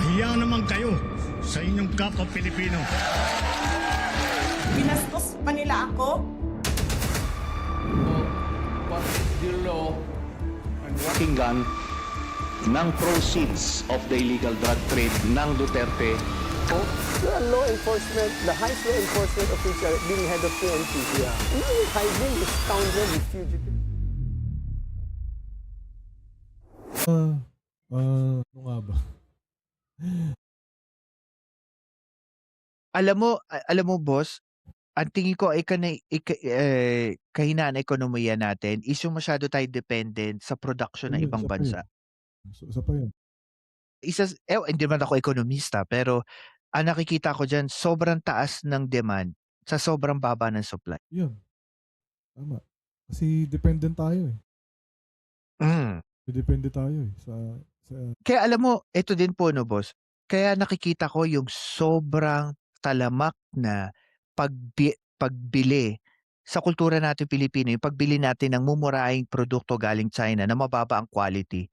Mahiya naman kayo sa inyong kapwa Pilipino. Binastos pa nila ako. What is the law and what Pakinggan ng proceeds of the illegal drug trade ng Duterte. The law enforcement, the highest law enforcement official being head of PNP. Yeah. You're hiding the scoundrel, the fugitive. Ano nga ba? Alam mo boss, ang tingin ko ay kahinaan ng ekonomiya natin is yung masyado tayo dependent sa production ng Ayun, ibang isa pa bansa. yun. Isa pa yun. Hindi man ako ekonomista, pero ang nakikita ko diyan sobrang taas ng demand sa sobrang baba ng supply. Yun. Tama. Kasi dependent tayo eh. Depende tayo eh. Kaya alam mo, ito din po no boss, kaya nakikita ko yung sobrang talamak na pagbili sa kultura natin Pilipino, yung pagbili natin ng mumurahing produkto galing China na mababa ang quality.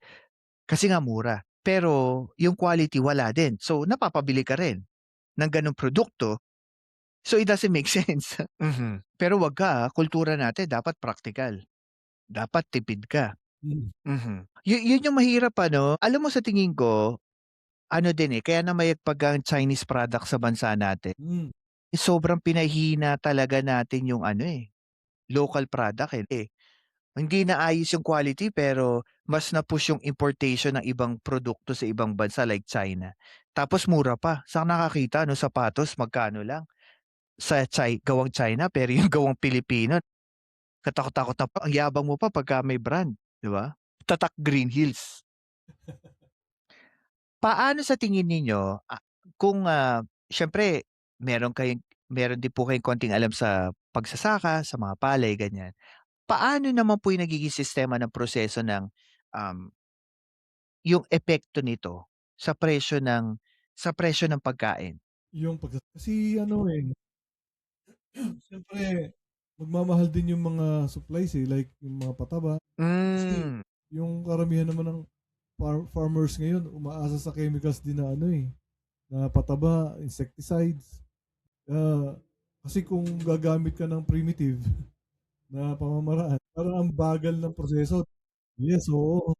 Kasi nga mura. Pero yung quality wala din. So napapabili ka rin ng ganong produkto. So it doesn't make sense. Pero wag ka, kultura natin dapat practical. Dapat tipid ka. Yun yung mahirap ano. Alam mo sa tingin ko, ano din eh, kaya na mayagpag ang Chinese product sa bansa natin. Sobrang pinahihina talaga natin yung ano eh, local product eh. Hindi na ayos yung quality pero mas na-push yung importation ng ibang produkto sa ibang bansa like China. Tapos mura pa. Saan nakakita no sapatos magkano lang sa gawang China pero yung gawang Pilipino katakot-takot na pa. Ang yabang mo pa pagka may brand, di ba? Tatak Green Hills. Paano sa tingin ninyo kung syempre meron din po kayong konting alam sa pagsasaka, sa mga palay ganyan. Paano naman po yung nagiging sistema ng proseso ng yung epekto nito sa presyo ng pagkain? Kasi ano eh, siyempre, magmamahal din yung mga supplies eh, like yung mga pataba. Kasi yung karamihan naman ng farmers ngayon, umaasa sa chemicals din na ano eh, na pataba, insecticides. Kasi kung gagamit ka ng primitive na pamamaraan, parang ang bagal ng proseso. Yes, oo.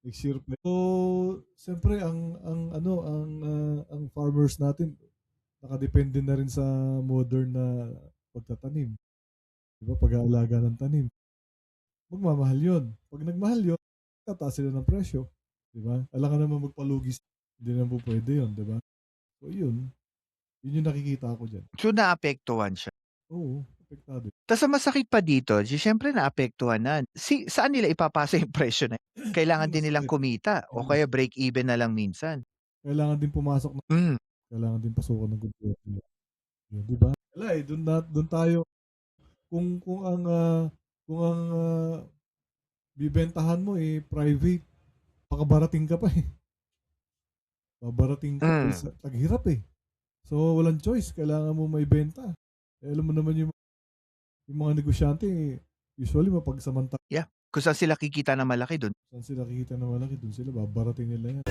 Next year pa. So, siyempre ang farmers natin nakadepende na rin sa modern na pagtatanim. 'Di ba? Pag-aalaga ng tanim. Magmamahal 'yon. Pag nagmahal 'yon, tataas sila ng presyo, 'di ba? Alangan naman magpalugis. Hindi naman po pwede 'yon, 'di ba? So, 'yun. 'Yun yung nakikita ko diyan. So naapektuhan siya. Oo, apektado. Tapos ang masakit pa dito, siyempre naapektuhan na. Saan nila ipapasa yung presyo na yun? Kailangan din nilang kumita o kaya break even na lang minsan. Kailangan din pumasok kailangan din pasukan ng gobyerno. Yun, 'di ba? Wala eh, doon tayo kung ang bibentahan mo eh private, pakabarating ka pa eh. Babarating ka sa taghirap eh. So walang choice, kailangan mo may benta. Eh, alam mo naman yung mga negosyante eh, usually mapagsamantala. Yeah. Kung saan sila kikita na malaki doon. Saan sila kikita na malaki, doon sila babarating nila yan.